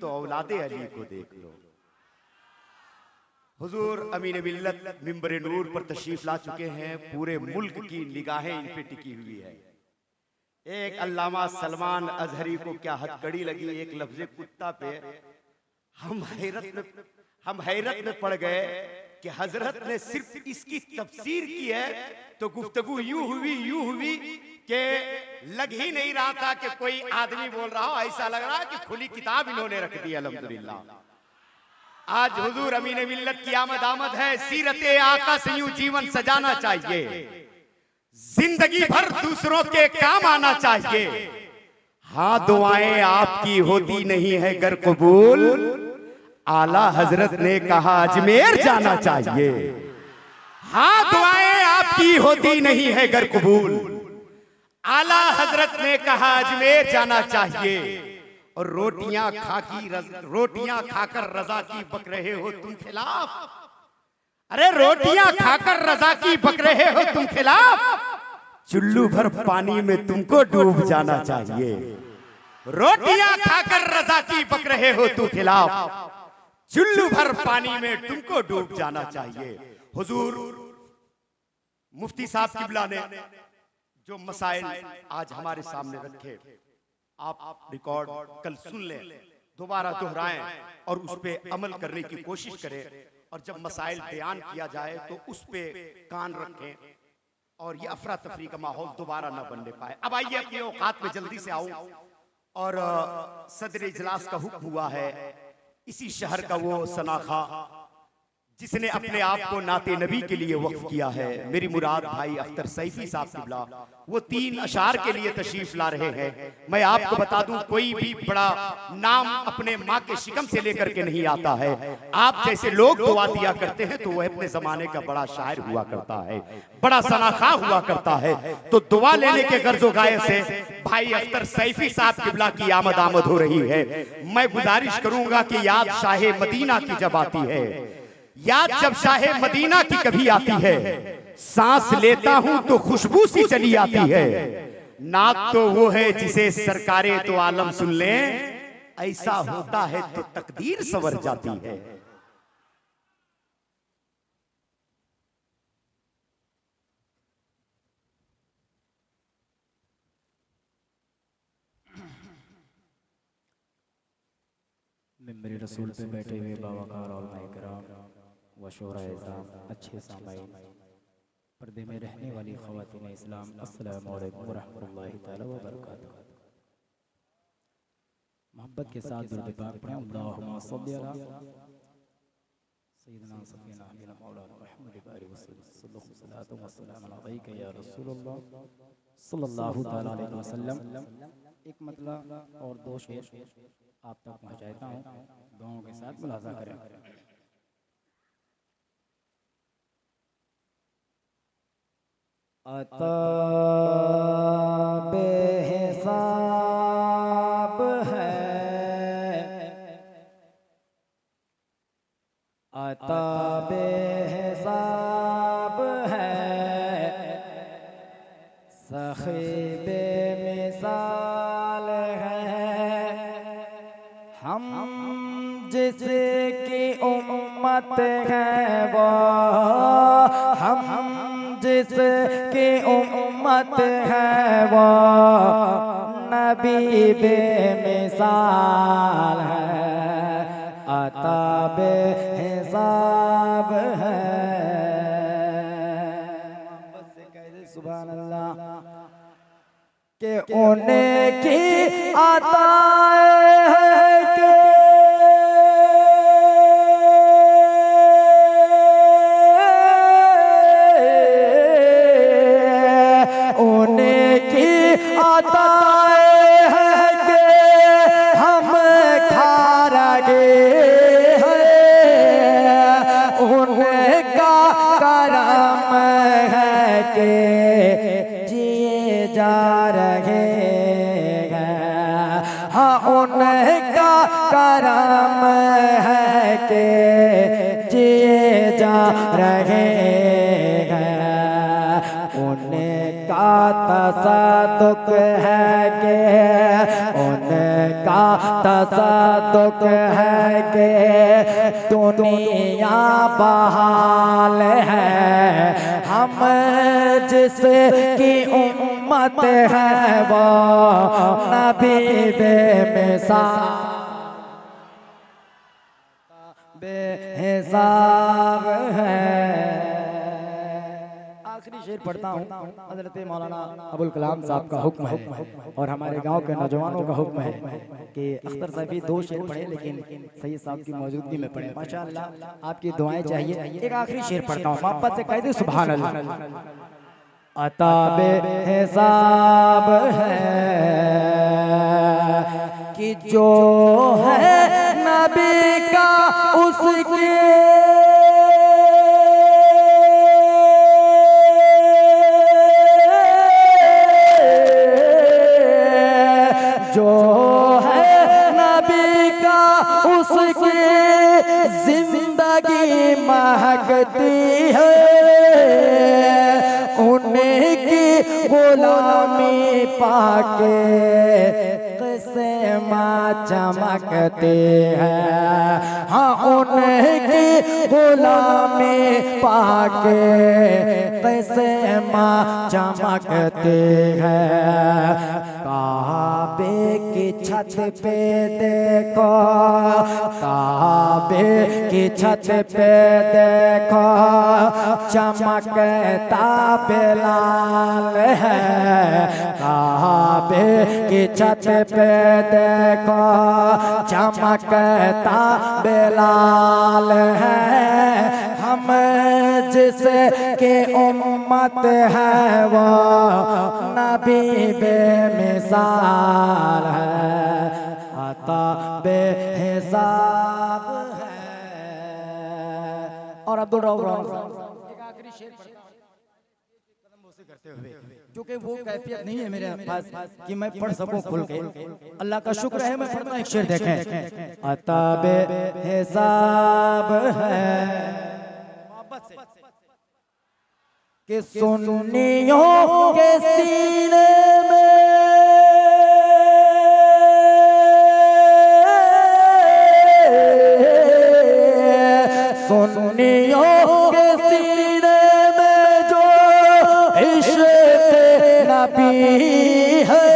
तो औलादे अली को देख लो। हुजूर अमीन मिल्लत मिंबर नूर पर तशरीफ ला चुके हैं। पूरे मुल्क की निगाहें इन पे टिकी हुई है। एक अल्लामा सलमान अजहरी को क्या हथकड़ी लगी एक लफ्ज़ कुत्ता पे। हम हैरत में पड़ गए कि हजरत ने सिर्फ इसकी तफसीर की है तो गुफ्तगू यूं हुई कि लग ही नहीं रहा था कि कोई आदमी बोल रहा हो। ऐसा लग रहा कि खुली किताब इन्होंने रख दी। अल्हम्दुलिल्लाह आज हुजूर अमीन मिल्लत की आमद है। सीरत आका से यूं जीवन सजाना चाहिए, जिंदगी भर दूसरों के काम आना चाहिए। हाँ दुआएं आपकी होती नहीं है गर कबूल, आला हजरत ने कहा अजमेर जाना चाहिए। हाँ दुआएं आपकी होती नहीं है गर कबूल, आला हजरत ने कहा अजमेर जाना चाहिए। और रोटियां खाकर रजा की बक रहे हो तुम खिलाफ। अरे रोटियां खाकर रजा की बक रहे हो तुम खिलाफ, चुल्लू भर पानी में तुमको डूब जाना चाहिए। रोटियां खाकर रजा की बक रहे हो तुम खिलाफ, चुल्लू भर पानी में तुमको डूब जाना चाहिए। हुजूर मुफ्ती साहब किबला ने जो मसाइल आज हमारे सामने रखे, आप रिकॉर्ड कल सुन लें, दोबारा दोहराएं और उस पे अमल करने की कोशिश करें। और जब मसाइल बयान किया जाए तो उस पे कान रखें और ये अफरा तफरी का माहौल दोबारा ना बनने पाए। अब आइए अपनी औकात में जल्दी से आऊं। और सदर इजलास का हुक्म हुआ है, इसी शहर का वो सनाखा जिसने अपने आप को नाते नबी के लिए वक्फ किया है, मेरी मुराद भाई अख्तर सैफी साहब किबला, वो 3 अशार के लिए तशरीफ ला रहे हैं। मैं आपको बता दूं कोई भी बड़ा नाम अपने माँ के शिकम से लेकर के नहीं आता है। आप जैसे लोग दुआ दिया करते हैं तो वह अपने जमाने का बड़ा शायर हुआ करता है, बड़ा सनाखा हुआ करता है। तो दुआ लेने के गर्जो गाय से भाई अख्तर सैफी साहब किबला की आमद हो रही है। मैं गुजारिश करूंगा कि याद शाहे मदीना की जब आती है, याद जब शाहे मदीना की कभी आती है, सांस लेता हूं तो खुशबू सी चली आती है। नात तो वो है जिसे सरकारे तो आलम सुन ले, ऐसा होता है तो तकदीर संवर जाती है। मेरे रसूल पे बैठे हुए बावकार और माइकराम व शोहरा-ए-इज़्ज़ाम, अच्छे सामाईन, पर्दे में रहने वाली ख़वातीन इस्लाम, अस्सलामु अलैकुम व रहमतुल्लाहि तआला व बरकातुहू। मोहब्बत के साथ दुरूद पाक पढ़ें। अल्लाहुम्मा सल्लि अला सय्यिदना सफ़ीना हबीबना मौलाना मुहम्मद व आलिहि वसल्लम सल्लल्लाहु व सल्लम अलैका या रसूलल्लाह सल्लल्लाहु तआला अलैहि वसल्लम। एक मतलब और 2 शेर आप तक पहुँचाता हूँ, दुआओं के साथ मुलाज़ा करें। अता बेहिसाब है, अता बेहिसाब है, सखी बेमिसाल है। हम जिसकी उम्मत है वो, हम जिसकी उम्मत है वो, नबी बेमिसाल है, अता बेहिसाब है। सुभान अल्लाह के उन्हें की आता है कि उन्हें की आता है कि हम खा रहे हैं, उनका करम है कि जिए जा रहे हैं। हाँ उनका करम है कि जिए जा रहे हैं। उनका तसद्दुक़ है कि उनका तसद्दुक है कि दुनिया बहाल है। हम जिसकी उम्मत है वो नबी बेमिसाल बेहिसाब है। आखिरी शेर पढ़ता हूँ। हजरत मौलाना अबुल कलाम साहब का हुक्म है और हमारे गांव के नौजवानों का हुक्म है कि अख्तर साहब 2 शेर पढ़े, लेकिन सैयद साहब की मौजूदगी में पढ़े। माशाअल्लाह आपकी दुआएं चाहिए। एक आखिरी शेर पढ़ता हूँ, मोहब्बत से कह दे सुभान अल्लाह। अता बेहिसाब है कि जो है नबी का उसके जो है नबी का उसकी जिंदगी महकती है। उनकी गुलामी पाके किस्मत चमकती है। हाँ उनकी गुलामी पाके किस्मत चमकती है। काबे की छत पे देखो, काबे की छत पे देखो चमकता बिलाल है। काबे की छत पे देखो चमकता बिलाल है। हम जिसके उम्मत है वो नबी बेमिसाल है, अता बेहिसाब है। और अब्दुल रऊफ एक आखिरी शेर करते हुए, क्योंकि वो कैफियत नहीं है मेरे पास कि मैं पढ़ सकूं खुल के। अल्लाह का शुक्र है मैं पढ़ता। एक शेर देखें, अता बेहिसाब है कि सुन्नियों के सीने सुन्नियों के सीने में जो इश्क़ नबी है,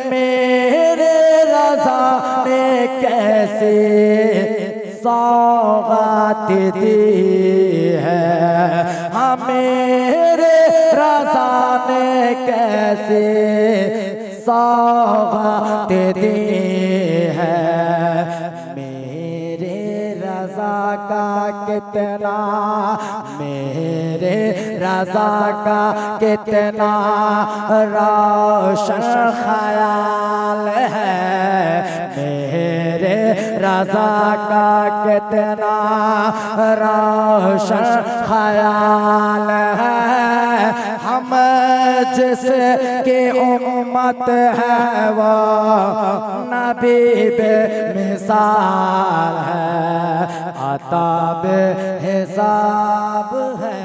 मेरे रज़ा ने कैसे सौगात दी है। हाँ मेरे रज़ा ने कैसे सौगात दी है। का कितना मेरे रज़ा का कितना रोशन ख्याल है। मेरे रज़ा का कितना रोशन ख्याल है। हम जिसकी उम्मत है वो नबी बेमिसाल है, अता बेहिसाब है।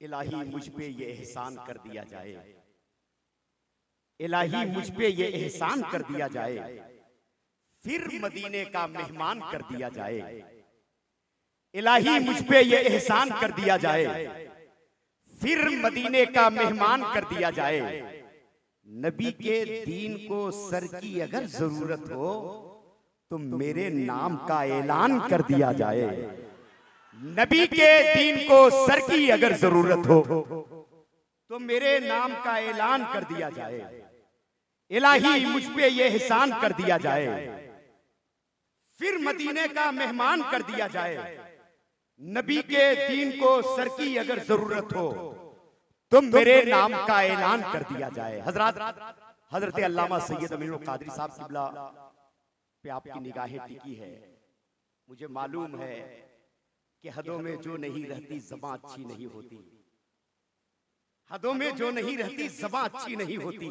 इलाही मुझ पे ये एहसान कर दिया जाए, इलाही मुझ पे ये एहसान कर दिया जाए, फिर मदीने का मेहमान कर दिया जाए। इलाही मुझ पे ये एहसान कर दिया जाए, फिर मदीने का मेहमान कर दिया जाए। नबी के दीन को सर की अगर जरूरत हो तो मेरे नाम का ऐलान कर दिया जाए। नबी के दीन को सर की अगर जरूरत हो तो मेरे नाम का ऐलान कर दिया जाए। इलाही मुझ पे ये एहसान कर दिया जाए, फिर मदीने का मेहमान कर दिया जाए। नबी के दीन को सर की अगर जरूरत हो तो मेरे नाम का ऐलान कर दिया जाए। हजरत अल्लामा सैयद अमीनुल कादरी साहब किबला पे आपकी निगाहें टिकी है। मुझे मालूम है कि हदों में जो नहीं रहती ज़बां अच्छी नहीं होती, हदों में जो नहीं रहती ज़बां अच्छी नहीं होती।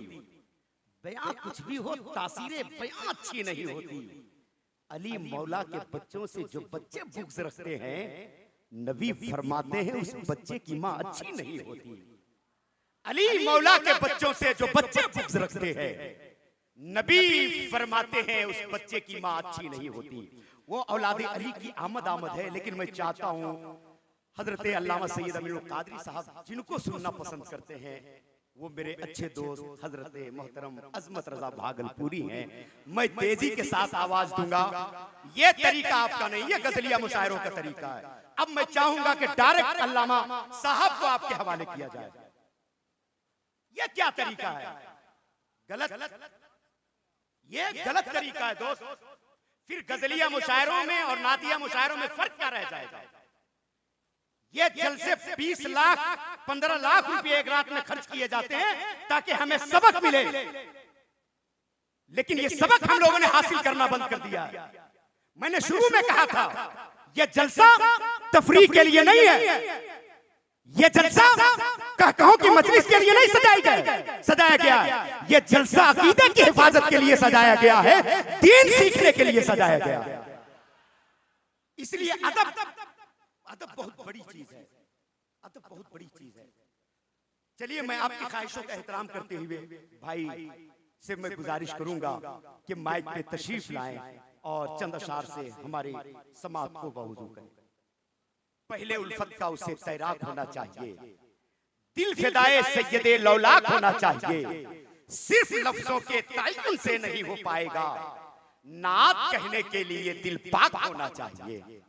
बयां कुछ भी हो, तासीरे बयां अच्छी नहीं होती। अली मौला के बच्चों से जो बच्चे बुग़्ज़ रखते हैं, नबी फरमाते हैं उस बच्चे की मां अच्छी नहीं होती। अली मौला के बच्चों से जो बच्चे बुग़्ज़ रखते हैं, नबी फरमाते हैं उस बच्चे की मां अच्छी नहीं होती। वो औलाद अली की आमद है। लेकिन मैं चाहता हूं हजरत अल्लामा सैयद अमीरुल कादरी साहब जिनको सुनना पसंद करते हैं, वो मेरे अच्छे दोस्त हजरत मोहतरम अजमत रजा भागलपुरी हैं। मैं तेजी के साथ आवाज दूंगा। ये तरीका आपका नहीं, ये गजलिया मुशायरों का तरीका है। अब मैं चाहूंगा कि डायरेक्ट अल्लामा साहब को आपके हवाले किया जाए। ये क्या तरीका है? गलत, ये गलत तरीका है दोस्त। फिर गजलिया मुशायरों में और नादिया मुशायरों में फर्क क्या रह जाएगा? ये जलसे 20 लाख 15 लाख रुपए एक रात में खर्च किए जाते हैं ताकि हमें सबक मिले, लेकिन ये सबक हम लोगों ने हासिल करना बंद कर दिया है। मैंने शुरू में कहा था ये जलसा तफरीह के लिए नहीं है, ये जलसा कहकहों की मजलिस के लिए नहीं सजाया गया है। ये जलसा अकीदे की हिफाजत के लिए सजाया गया है, दीन सीखने के लिए सजाया गया है। इसलिए अदब बहुत बड़ी चीज है। अदब बहुत बड़ी चीज है। चलिए मैं आपकी ख्वाहिशों का एहतराम करते हुए भाई से मैं गुजारिश करूंगा कि माइक पे तशरीफ लाएं और चंद अशार से हमारे समात को बवजू करें। पहले उल्फत का उसे तैराक होना चाहिए, दिल फिदाए सैयदे लौलाक होना चाहिए। सिर्फ लफ्जों के तायन से नहीं हो पाएगा, नात कहने के लिए दिल पाक होना चाहिए।